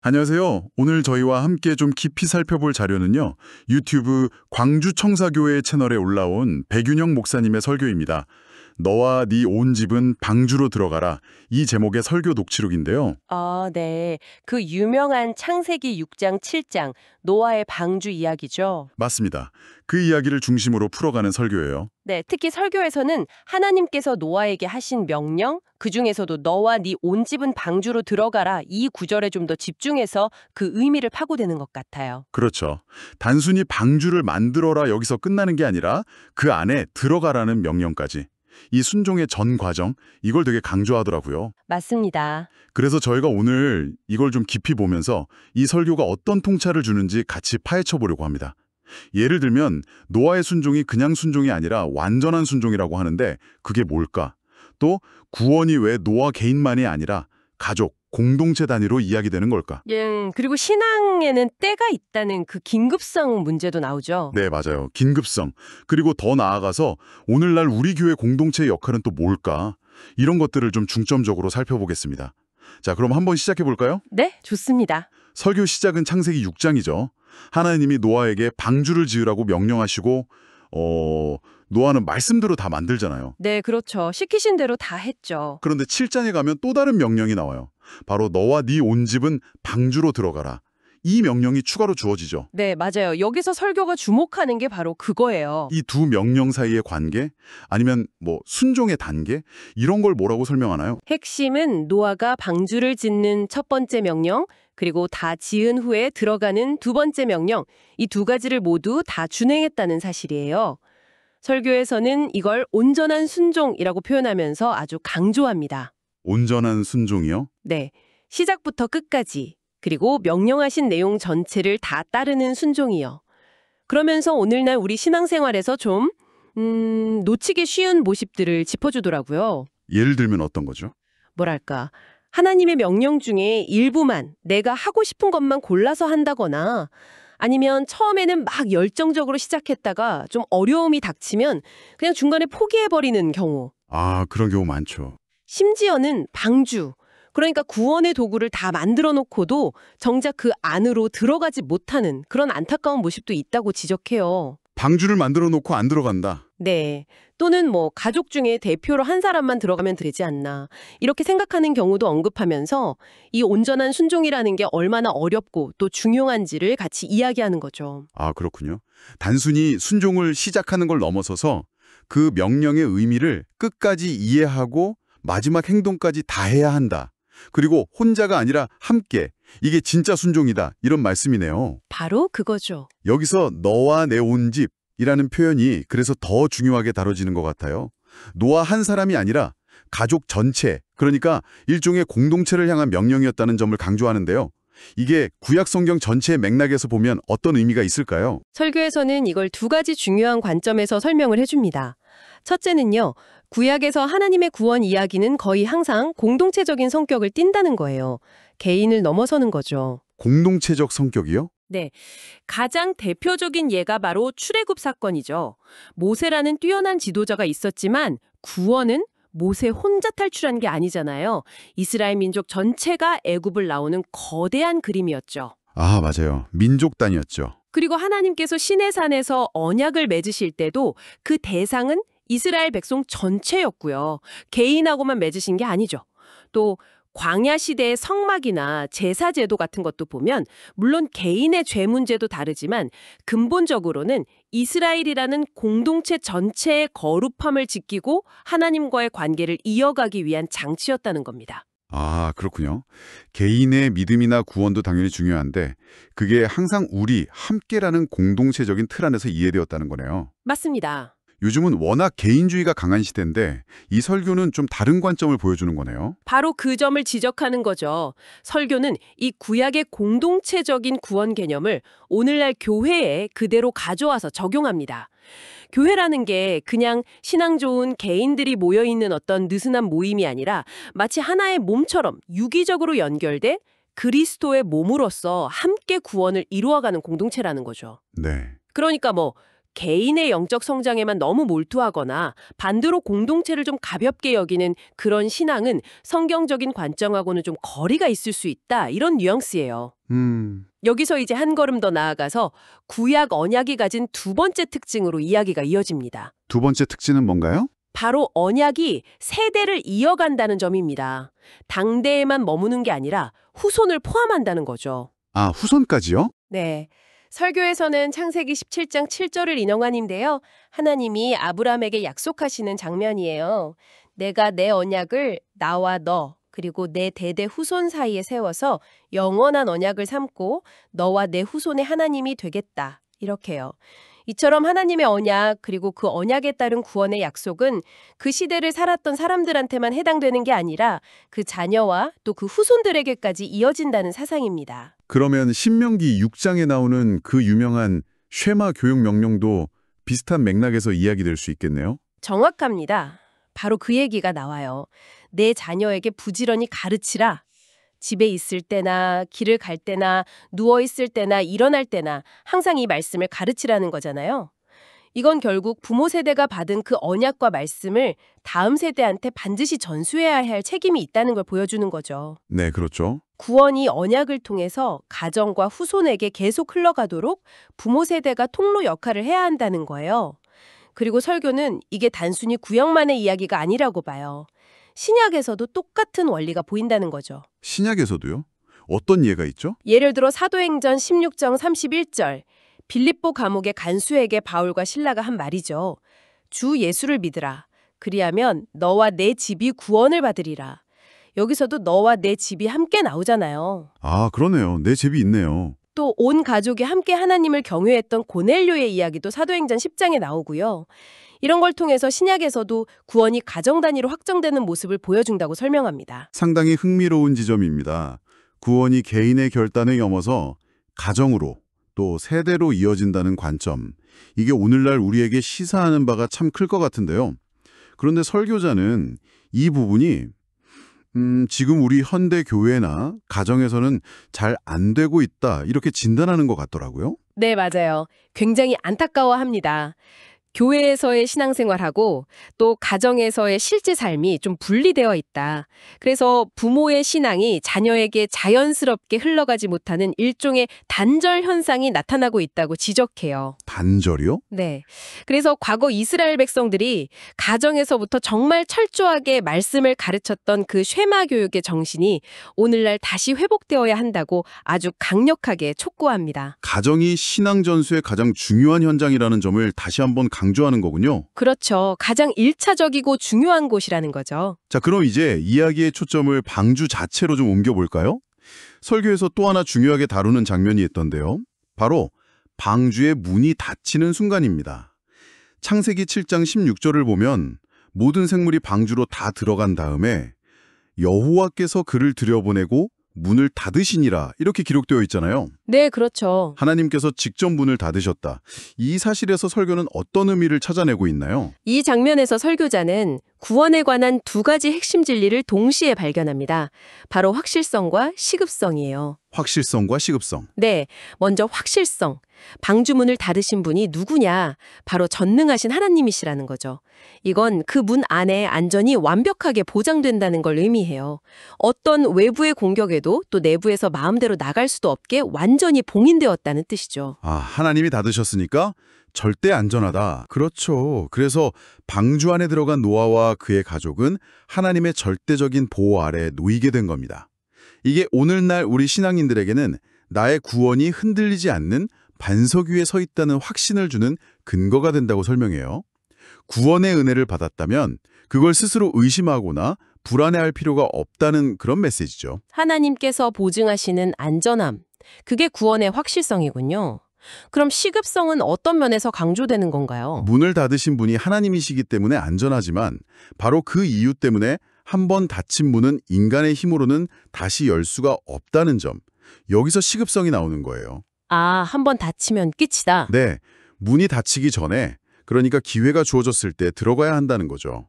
안녕하세요. 오늘 저희와 함께 좀 깊이 살펴볼 자료는요. 유튜브 광주청사교회 채널에 올라온 백윤영 목사님의 설교입니다. 너와 네 온 집은 방주로 들어가라. 이 제목의 설교 녹취록인데요. 네. 그 유명한 창세기 6장, 7장, 노아의 방주 이야기죠. 맞습니다. 그 이야기를 중심으로 풀어가는 설교예요. 네, 특히 설교에서는 하나님께서 노아에게 하신 명령, 그중에서도 너와 네 온 집은 방주로 들어가라 이 구절에 좀 더 집중해서 그 의미를 파고드는 것 같아요. 그렇죠. 단순히 방주를 만들어라 여기서 끝나는 게 아니라 그 안에 들어가라는 명령까지. 이 순종의 전 과정, 이걸 되게 강조하더라고요. 맞습니다. 그래서 저희가 오늘 이걸 좀 깊이 보면서 이 설교가 어떤 통찰을 주는지 같이 파헤쳐 보려고 합니다. 예를 들면 노아의 순종이 그냥 순종이 아니라 완전한 순종이라고 하는데 그게 뭘까? 또 구원이 왜 노아 개인만이 아니라 가족, 공동체 단위로 이야기되는 걸까? 그리고 신앙에는 때가 있다는 그 긴급성 문제도 나오죠. 네, 맞아요. 긴급성. 그리고 더 나아가서 오늘날 우리 교회 공동체의 역할은 또 뭘까? 이런 것들을 좀 중점적으로 살펴보겠습니다. 자, 그럼 한번 시작해 볼까요? 네, 좋습니다. 설교 시작은 창세기 6장이죠. 하나님이 노아에게 방주를 지으라고 명령하시고 노아는 말씀대로 다 만들잖아요. 네, 그렇죠. 시키신 대로 다 했죠. 그런데 7장에 가면 또 다른 명령이 나와요. 바로 너와 네 온 집은 방주로 들어가라. 이 명령이 추가로 주어지죠. 네, 맞아요. 여기서 설교가 주목하는 게 바로 그거예요. 이 두 명령 사이의 관계, 아니면 뭐 순종의 단계, 이런 걸 뭐라고 설명하나요? 핵심은 노아가 방주를 짓는 첫 번째 명령, 그리고 다 지은 후에 들어가는 두 번째 명령, 이 두 가지를 모두 다 준행했다는 사실이에요. 설교에서는 이걸 온전한 순종이라고 표현하면서 아주 강조합니다. 온전한 순종이요? 네, 시작부터 끝까지, 그리고 명령하신 내용 전체를 다 따르는 순종이요. 그러면서 오늘날 우리 신앙생활에서 좀 놓치기 쉬운 모습들을 짚어주더라고요. 예를 들면 어떤 거죠? 뭐랄까, 하나님의 명령 중에 일부만 내가 하고 싶은 것만 골라서 한다거나 아니면 처음에는 막 열정적으로 시작했다가 좀 어려움이 닥치면 그냥 중간에 포기해버리는 경우. 아, 그런 경우 많죠. 심지어는 방주, 그러니까 구원의 도구를 다 만들어 놓고도 정작 그 안으로 들어가지 못하는 그런 안타까운 모습도 있다고 지적해요. 방주를 만들어 놓고 안 들어간다. 네. 또는 뭐 가족 중에 대표로 한 사람만 들어가면 되지 않나. 이렇게 생각하는 경우도 언급하면서 이 온전한 순종이라는 게 얼마나 어렵고 또 중요한지를 같이 이야기하는 거죠. 아, 그렇군요. 단순히 순종을 시작하는 걸 넘어서서 그 명령의 의미를 끝까지 이해하고 마지막 행동까지 다 해야 한다. 그리고 혼자가 아니라 함께. 이게 진짜 순종이다. 이런 말씀이네요. 바로 그거죠. 여기서 너와 내 온 집이라는 표현이 그래서 더 중요하게 다뤄지는 것 같아요. 노아 한 사람이 아니라 가족 전체, 그러니까 일종의 공동체를 향한 명령이었다는 점을 강조하는데요. 이게 구약 성경 전체의 맥락에서 보면 어떤 의미가 있을까요? 설교에서는 이걸 두 가지 중요한 관점에서 설명을 해줍니다. 첫째는요, 구약에서 하나님의 구원 이야기는 거의 항상 공동체적인 성격을 띈다는 거예요. 개인을 넘어서는 거죠. 공동체적 성격이요? 네, 가장 대표적인 예가 바로 출애굽 사건이죠. 모세라는 뛰어난 지도자가 있었지만 구원은 모세 혼자 탈출한 게 아니잖아요. 이스라엘 민족 전체가 애굽을 나오는 거대한 그림이었죠. 아, 맞아요. 민족 단위였죠. 그리고 하나님께서 시내산에서 언약을 맺으실 때도 그 대상은 이스라엘 백성 전체였고요. 개인하고만 맺으신 게 아니죠. 또 광야 시대의 성막이나 제사 제도 같은 것도 보면 물론 개인의 죄 문제도 다르지만 근본적으로는 이스라엘이라는 공동체 전체의 거룩함을 지키고 하나님과의 관계를 이어가기 위한 장치였다는 겁니다. 아, 그렇군요. 개인의 믿음이나 구원도 당연히 중요한데 그게 항상 우리 함께라는 공동체적인 틀 안에서 이해되었다는 거네요. 맞습니다. 요즘은 워낙 개인주의가 강한 시대인데 이 설교는 좀 다른 관점을 보여주는 거네요. 바로 그 점을 지적하는 거죠. 설교는 이 구약의 공동체적인 구원 개념을 오늘날 교회에 그대로 가져와서 적용합니다. 교회라는 게 그냥 신앙 좋은 개인들이 모여있는 어떤 느슨한 모임이 아니라 마치 하나의 몸처럼 유기적으로 연결돼 그리스도의 몸으로서 함께 구원을 이루어가는 공동체라는 거죠. 네. 그러니까 뭐 개인의 영적 성장에만 너무 몰두하거나 반대로 공동체를 좀 가볍게 여기는 그런 신앙은 성경적인 관점하고는 좀 거리가 있을 수 있다. 이런 뉘앙스예요. 여기서 이제 한 걸음 더 나아가서 구약 언약이 가진 두 번째 특징으로 이야기가 이어집니다. 두 번째 특징은 뭔가요? 바로 언약이 세대를 이어간다는 점입니다. 당대에만 머무는 게 아니라 후손을 포함한다는 거죠. 아, 후손까지요? 네. 설교에서는 창세기 17장 7절을 인용하는데요. 하나님이 아브라함에게 약속하시는 장면이에요. 내가 내 언약을 나와 너 그리고 내 대대 후손 사이에 세워서 영원한 언약을 삼고 너와 내 후손의 하나님이 되겠다. 이렇게요. 이처럼 하나님의 언약 그리고 그 언약에 따른 구원의 약속은 그 시대를 살았던 사람들한테만 해당되는 게 아니라 그 자녀와 또 그 후손들에게까지 이어진다는 사상입니다. 그러면 신명기 6장에 나오는 그 유명한 쉐마 교육 명령도 비슷한 맥락에서 이야기될 수 있겠네요. 정확합니다. 바로 그 얘기가 나와요. 내 자녀에게 부지런히 가르치라. 집에 있을 때나 길을 갈 때나 누워 있을 때나 일어날 때나 항상 이 말씀을 가르치라는 거잖아요. 이건 결국 부모 세대가 받은 그 언약과 말씀을 다음 세대한테 반드시 전수해야 할 책임이 있다는 걸 보여주는 거죠. 네, 그렇죠. 구원이 언약을 통해서 가정과 후손에게 계속 흘러가도록 부모 세대가 통로 역할을 해야 한다는 거예요. 그리고 설교는 이게 단순히 구약만의 이야기가 아니라고 봐요. 신약에서도 똑같은 원리가 보인다는 거죠. 신약에서도요? 어떤 예가 있죠? 예를 들어 사도행전 16장 31절 빌립보 감옥의 간수에게 바울과 실라가 한 말이죠. 주 예수를 믿으라. 그리하면 너와 내 집이 구원을 받으리라. 여기서도 너와 내 집이 함께 나오잖아요. 아, 그러네요. 내 집이 있네요. 또 온 가족이 함께 하나님을 경외했던 고넬료의 이야기도 사도행전 10장에 나오고요. 이런 걸 통해서 신약에서도 구원이 가정 단위로 확정되는 모습을 보여준다고 설명합니다. 상당히 흥미로운 지점입니다. 구원이 개인의 결단을 넘어서 가정으로 또 세대로 이어진다는 관점. 이게 오늘날 우리에게 시사하는 바가 참 클 것 같은데요. 그런데 설교자는 이 부분이 지금 우리 현대 교회나 가정에서는 잘 안 되고 있다 이렇게 진단하는 것 같더라고요. 네, 맞아요. 굉장히 안타까워합니다. 교회에서의 신앙생활하고 또 가정에서의 실제 삶이 좀 분리되어 있다. 그래서 부모의 신앙이 자녀에게 자연스럽게 흘러가지 못하는 일종의 단절 현상이 나타나고 있다고 지적해요. 단절이요? 네. 그래서 과거 이스라엘 백성들이 가정에서부터 정말 철저하게 말씀을 가르쳤던 그 쉐마 교육의 정신이 오늘날 다시 회복되어야 한다고 아주 강력하게 촉구합니다. 가정이 신앙 전수의 가장 중요한 현장이라는 점을 다시 한번 강조하는 거군요. 그렇죠. 가장 1차적이고 중요한 곳이라는 거죠. 자, 그럼 이제 이야기의 초점을 방주 자체로 좀 옮겨볼까요? 설교에서 또 하나 중요하게 다루는 장면이 있던데요. 바로 방주의 문이 닫히는 순간입니다. 창세기 7장 16절을 보면 모든 생물이 방주로 다 들어간 다음에 여호와께서 그를 들여보내고 문을 닫으시니라 이렇게 기록되어 있잖아요. 네, 그렇죠. 하나님께서 직접 문을 닫으셨다. 이 사실에서 설교는 어떤 의미를 찾아내고 있나요? 이 장면에서 설교자는 구원에 관한 두 가지 핵심 진리를 동시에 발견합니다. 바로 확실성과 시급성이에요. 확실성과 시급성. 네, 먼저 확실성. 방주문을 닫으신 분이 누구냐? 바로 전능하신 하나님이시라는 거죠. 이건 그 문 안에 안전이 완벽하게 보장된다는 걸 의미해요. 어떤 외부의 공격에도 또 내부에서 마음대로 나갈 수도 없게 완전히 봉인되었다는 뜻이죠. 아, 하나님이 닫으셨으니까 절대 안전하다. 그렇죠. 그래서 방주 안에 들어간 노아와 그의 가족은 하나님의 절대적인 보호 아래 놓이게 된 겁니다. 이게 오늘날 우리 신앙인들에게는 나의 구원이 흔들리지 않는 반석 위에 서 있다는 확신을 주는 근거가 된다고 설명해요. 구원의 은혜를 받았다면 그걸 스스로 의심하거나 불안해할 필요가 없다는 그런 메시지죠. 하나님께서 보증하시는 안전함. 그게 구원의 확실성이군요. 그럼 시급성은 어떤 면에서 강조되는 건가요? 문을 닫으신 분이 하나님이시기 때문에 안전하지만 바로 그 이유 때문에 한 번 닫힌 문은 인간의 힘으로는 다시 열 수가 없다는 점. 여기서 시급성이 나오는 거예요. 아, 한 번 닫히면 끝이다. 네, 문이 닫히기 전에 그러니까 기회가 주어졌을 때 들어가야 한다는 거죠.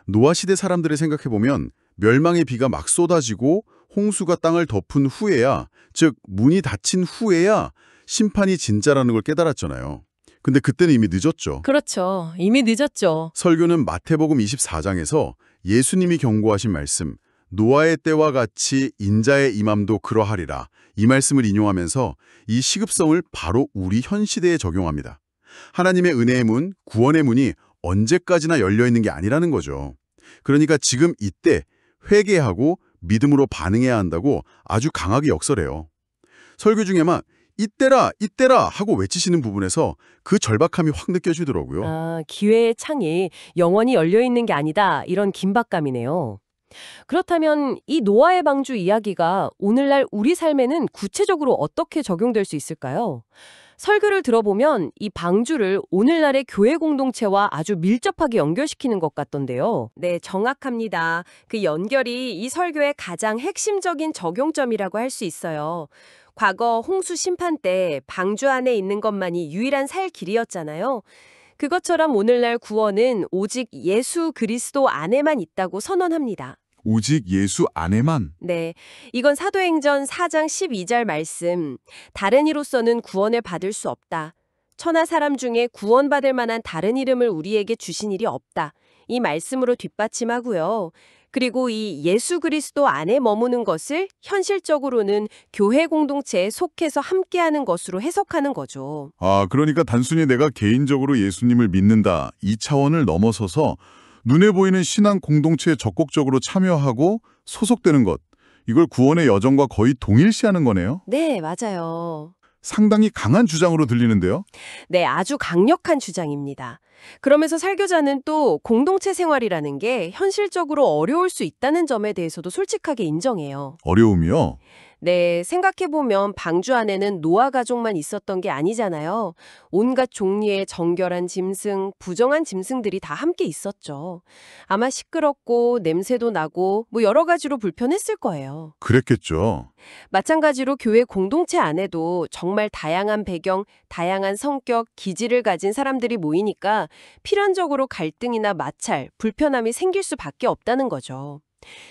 노아 시대 사람들을 생각해보면 멸망의 비가 막 쏟아지고 홍수가 땅을 덮은 후에야, 즉 문이 닫힌 후에야 심판이 진짜라는 걸 깨달았잖아요. 근데 그때는 이미 늦었죠. 그렇죠. 이미 늦었죠. 설교는 마태복음 24장에서 예수님이 경고하신 말씀, 노아의 때와 같이 인자의 임함도 그러하리라. 이 말씀을 인용하면서 이 시급성을 바로 우리 현 시대에 적용합니다. 하나님의 은혜의 문, 구원의 문이 언제까지나 열려 있는 게 아니라는 거죠. 그러니까 지금 이때 회개하고 믿음으로 반응해야 한다고 아주 강하게 역설해요. 설교 중에만 이때라 이때라 하고 외치시는 부분에서 그 절박함이 확 느껴지더라고요. 아, 기회의 창이 영원히 열려 있는 게 아니다. 이런 긴박감이네요. 그렇다면 이 노아의 방주 이야기가 오늘날 우리 삶에는 구체적으로 어떻게 적용될 수 있을까요? 설교를 들어보면 이 방주를 오늘날의 교회 공동체와 아주 밀접하게 연결시키는 것 같던데요. 네, 정확합니다. 그 연결이 이 설교의 가장 핵심적인 적용점이라고 할 수 있어요. 과거 홍수 심판 때 방주 안에 있는 것만이 유일한 살 길이었잖아요. 그것처럼 오늘날 구원은 오직 예수 그리스도 안에만 있다고 선언합니다. 오직 예수 안에만. 네, 이건 사도행전 4장 12절 말씀. 다른 이로서는 구원을 받을 수 없다. 천하 사람 중에 구원받을 만한 다른 이름을 우리에게 주신 일이 없다. 이 말씀으로 뒷받침하고요. 그리고 이 예수 그리스도 안에 머무는 것을 현실적으로는 교회 공동체에 속해서 함께하는 것으로 해석하는 거죠. 아, 그러니까 단순히 내가 개인적으로 예수님을 믿는다 이 차원을 넘어서서 눈에 보이는 신앙 공동체에 적극적으로 참여하고 소속되는 것, 이걸 구원의 여정과 거의 동일시하는 거네요. 네, 맞아요. 상당히 강한 주장으로 들리는데요. 네, 아주 강력한 주장입니다. 그러면서 설교자는 또 공동체 생활이라는 게 현실적으로 어려울 수 있다는 점에 대해서도 솔직하게 인정해요. 어려움이요? 네, 생각해보면 방주 안에는 노아 가족만 있었던 게 아니잖아요. 온갖 종류의 정결한 짐승, 부정한 짐승들이 다 함께 있었죠. 아마 시끄럽고 냄새도 나고 뭐 여러 가지로 불편했을 거예요. 그랬겠죠. 마찬가지로 교회 공동체 안에도 정말 다양한 배경, 다양한 성격, 기질을 가진 사람들이 모이니까 필연적으로 갈등이나 마찰, 불편함이 생길 수밖에 없다는 거죠.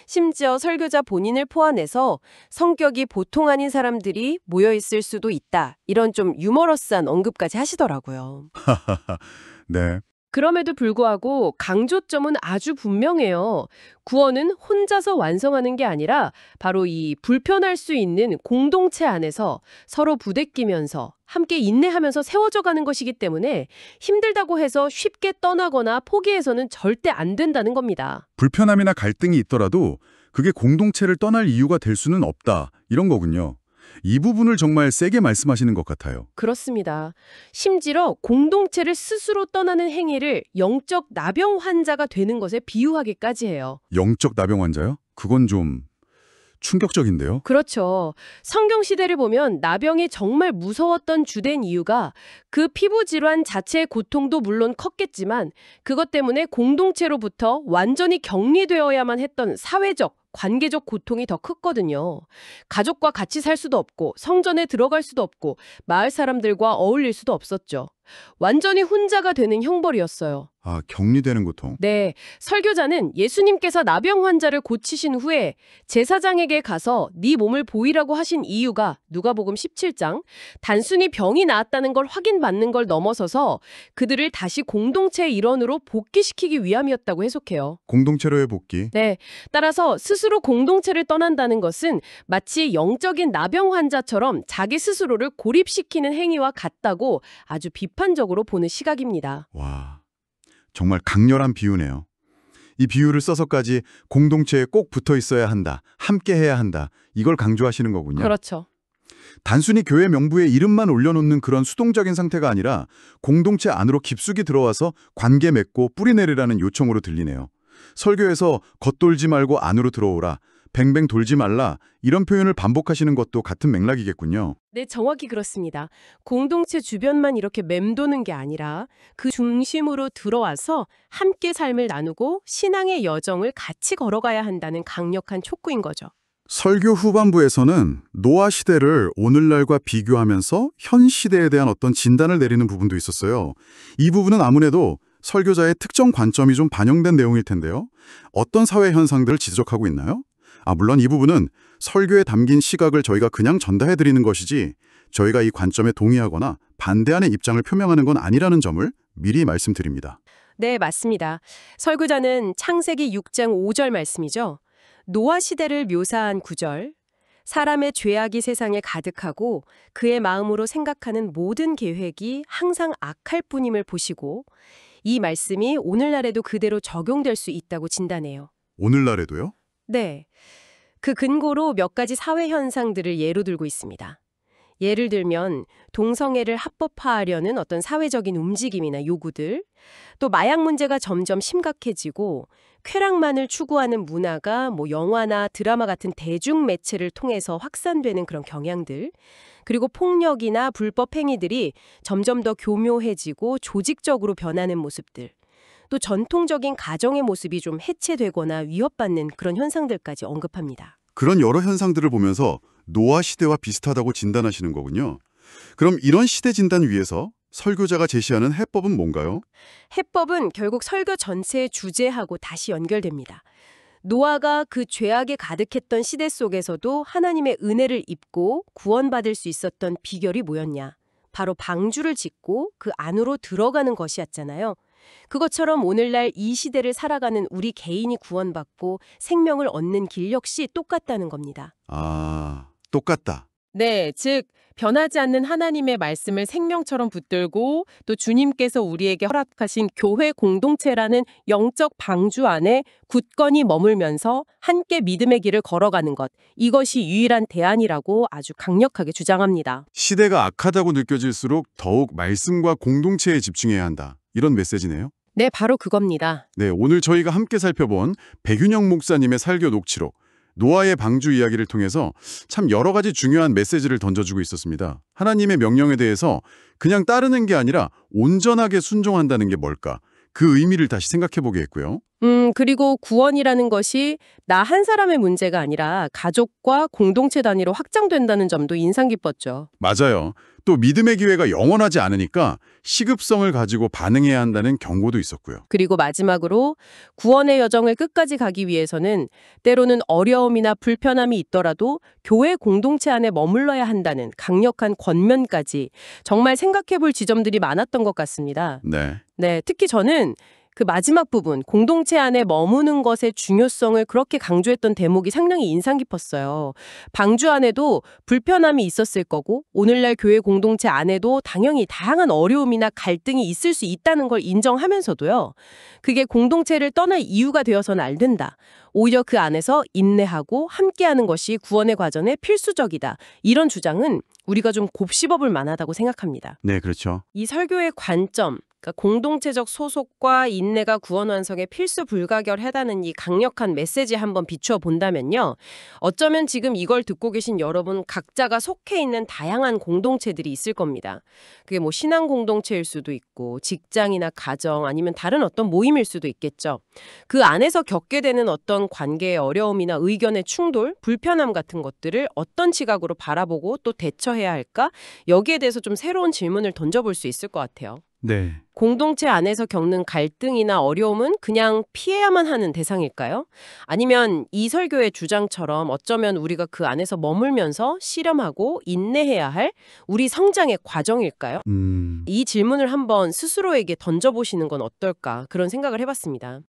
심지어 설교자 본인을 포함해서 성격이 보통 아닌 사람들이 모여있을 수도 있다. 이런 좀 유머러스한 언급까지 하시더라고요. 네. 그럼에도 불구하고 강조점은 아주 분명해요. 구원은 혼자서 완성하는 게 아니라 바로 이 불편할 수 있는 공동체 안에서 서로 부대끼면서 함께 인내하면서 세워져 가는 것이기 때문에 힘들다고 해서 쉽게 떠나거나 포기해서는 절대 안 된다는 겁니다. 불편함이나 갈등이 있더라도 그게 공동체를 떠날 이유가 될 수는 없다. 이런 거군요. 이 부분을 정말 세게 말씀하시는 것 같아요. 그렇습니다. 심지어 공동체를 스스로 떠나는 행위를 영적 나병 환자가 되는 것에 비유하기까지 해요. 영적 나병 환자요? 그건 좀 충격적인데요. 그렇죠. 성경 시대를 보면 나병이 정말 무서웠던 주된 이유가 그 피부 질환 자체의 고통도 물론 컸겠지만 그것 때문에 공동체로부터 완전히 격리되어야만 했던 사회적, 관계적 고통이 더 컸거든요. 가족과 같이 살 수도 없고 성전에 들어갈 수도 없고 마을 사람들과 어울릴 수도 없었죠. 완전히 혼자가 되는 형벌이었어요. 아, 격리되는 고통. 네, 설교자는 예수님께서 나병 환자를 고치신 후에 제사장에게 가서 네 몸을 보이라고 하신 이유가 누가복음 17장 단순히 병이 나았다는 걸 확인받는 걸 넘어서서 그들을 다시 공동체의 일원으로 복귀시키기 위함이었다고 해석해요. 공동체로의 복귀. 네, 따라서 스스로 공동체를 떠난다는 것은 마치 영적인 나병 환자처럼 자기 스스로를 고립시키는 행위와 같다고 아주 비판적으로 보는 시각입니다. 와, 정말 강렬한 비유네요. 이 비유를 써서까지 공동체에 꼭 붙어 있어야 한다, 함께 해야 한다, 이걸 강조하시는 거군요. 그렇죠. 단순히 교회 명부에 이름만 올려놓는 그런 수동적인 상태가 아니라 공동체 안으로 깊숙이 들어와서 관계 맺고 뿌리 내리라는 요청으로 들리네요. 설교에서 겉돌지 말고 안으로 들어오라, 뱅뱅 돌지 말라 이런 표현을 반복하시는 것도 같은 맥락이겠군요. 네, 정확히 그렇습니다. 공동체 주변만 이렇게 맴도는 게 아니라 그 중심으로 들어와서 함께 삶을 나누고 신앙의 여정을 같이 걸어가야 한다는 강력한 촉구인 거죠. 설교 후반부에서는 노아 시대를 오늘날과 비교하면서 현 시대에 대한 어떤 진단을 내리는 부분도 있었어요. 이 부분은 아무래도 설교자의 특정 관점이 좀 반영된 내용일 텐데요. 어떤 사회 현상들을 지적하고 있나요? 물론 이 부분은 설교에 담긴 시각을 저희가 그냥 전달해드리는 것이지 저희가 이 관점에 동의하거나 반대하는 입장을 표명하는 건 아니라는 점을 미리 말씀드립니다. 네, 맞습니다. 설교자는 창세기 6장 5절 말씀이죠. 노아 시대를 묘사한 구절. 사람의 죄악이 세상에 가득하고 그의 마음으로 생각하는 모든 계획이 항상 악할 뿐임을 보시고 이 말씀이 오늘날에도 그대로 적용될 수 있다고 진단해요. 오늘날에도요? 네. 그 근거로 몇 가지 사회 현상들을 예로 들고 있습니다. 예를 들면 동성애를 합법화하려는 어떤 사회적인 움직임이나 요구들, 또 마약 문제가 점점 심각해지고 쾌락만을 추구하는 문화가 영화나 드라마 같은 대중 매체를 통해서 확산되는 그런 경향들, 그리고 폭력이나 불법 행위들이 점점 더 교묘해지고 조직적으로 변하는 모습들, 또 전통적인 가정의 모습이 좀 해체되거나 위협받는 그런 현상들까지 언급합니다. 그런 여러 현상들을 보면서 노아 시대와 비슷하다고 진단하시는 거군요. 그럼 이런 시대 진단 위에서 설교자가 제시하는 해법은 뭔가요? 해법은 결국 설교 전체의 주제하고 다시 연결됩니다. 노아가 그 죄악에 가득했던 시대 속에서도 하나님의 은혜를 입고 구원받을 수 있었던 비결이 뭐였냐? 바로 방주를 짓고 그 안으로 들어가는 것이었잖아요. 그것처럼 오늘날 이 시대를 살아가는 우리 개인이 구원받고 생명을 얻는 길 역시 똑같다는 겁니다. 아, 똑같다. 네, 즉 변하지 않는 하나님의 말씀을 생명처럼 붙들고 또 주님께서 우리에게 허락하신 교회 공동체라는 영적 방주 안에 굳건히 머물면서 함께 믿음의 길을 걸어가는 것, 이것이 유일한 대안이라고 아주 강력하게 주장합니다. 시대가 악하다고 느껴질수록 더욱 말씀과 공동체에 집중해야 한다. 이런 메시지네요. 네, 바로 그겁니다. 네, 오늘 저희가 함께 살펴본 백윤영 목사님의 설교 녹취록, 노아의 방주 이야기를 통해서 참 여러 가지 중요한 메시지를 던져주고 있었습니다. 하나님의 명령에 대해서 그냥 따르는 게 아니라 온전하게 순종한다는 게 뭘까? 그 의미를 다시 생각해보게 했고요. 그리고 구원이라는 것이 나 한 사람의 문제가 아니라 가족과 공동체 단위로 확장된다는 점도 인상 깊었죠. 맞아요. 또 믿음의 기회가 영원하지 않으니까 시급성을 가지고 반응해야 한다는 경고도 있었고요. 그리고 마지막으로 구원의 여정을 끝까지 가기 위해서는 때로는 어려움이나 불편함이 있더라도 교회 공동체 안에 머물러야 한다는 강력한 권면까지 정말 생각해 볼 지점들이 많았던 것 같습니다. 네. 네, 특히 저는 그 마지막 부분, 공동체 안에 머무는 것의 중요성을 그렇게 강조했던 대목이 상당히 인상 깊었어요. 방주 안에도 불편함이 있었을 거고 오늘날 교회 공동체 안에도 당연히 다양한 어려움이나 갈등이 있을 수 있다는 걸 인정하면서도요. 그게 공동체를 떠날 이유가 되어서는 안 된다. 오히려 그 안에서 인내하고 함께하는 것이 구원의 과정에 필수적이다. 이런 주장은 우리가 좀 곱씹어볼 만하다고 생각합니다. 네, 그렇죠. 이 설교의 관점, 그러니까 공동체적 소속과 인내가 구원 완성에 필수 불가결하다는 이 강력한 메시지 한번 비추어 본다면요. 어쩌면 지금 이걸 듣고 계신 여러분 각자가 속해 있는 다양한 공동체들이 있을 겁니다. 그게 신앙 공동체일 수도 있고 직장이나 가정 아니면 다른 어떤 모임일 수도 있겠죠. 그 안에서 겪게 되는 어떤 관계의 어려움이나 의견의 충돌, 불편함 같은 것들을 어떤 시각으로 바라보고 또 대처해야 할까? 여기에 대해서 좀 새로운 질문을 던져볼 수 있을 것 같아요. 네. 공동체 안에서 겪는 갈등이나 어려움은 그냥 피해야만 하는 대상일까요? 아니면 이 설교의 주장처럼 어쩌면 우리가 그 안에서 머물면서 실험하고 인내해야 할 우리 성장의 과정일까요? 이 질문을 한번 스스로에게 던져보시는 건 어떨까 그런 생각을 해봤습니다.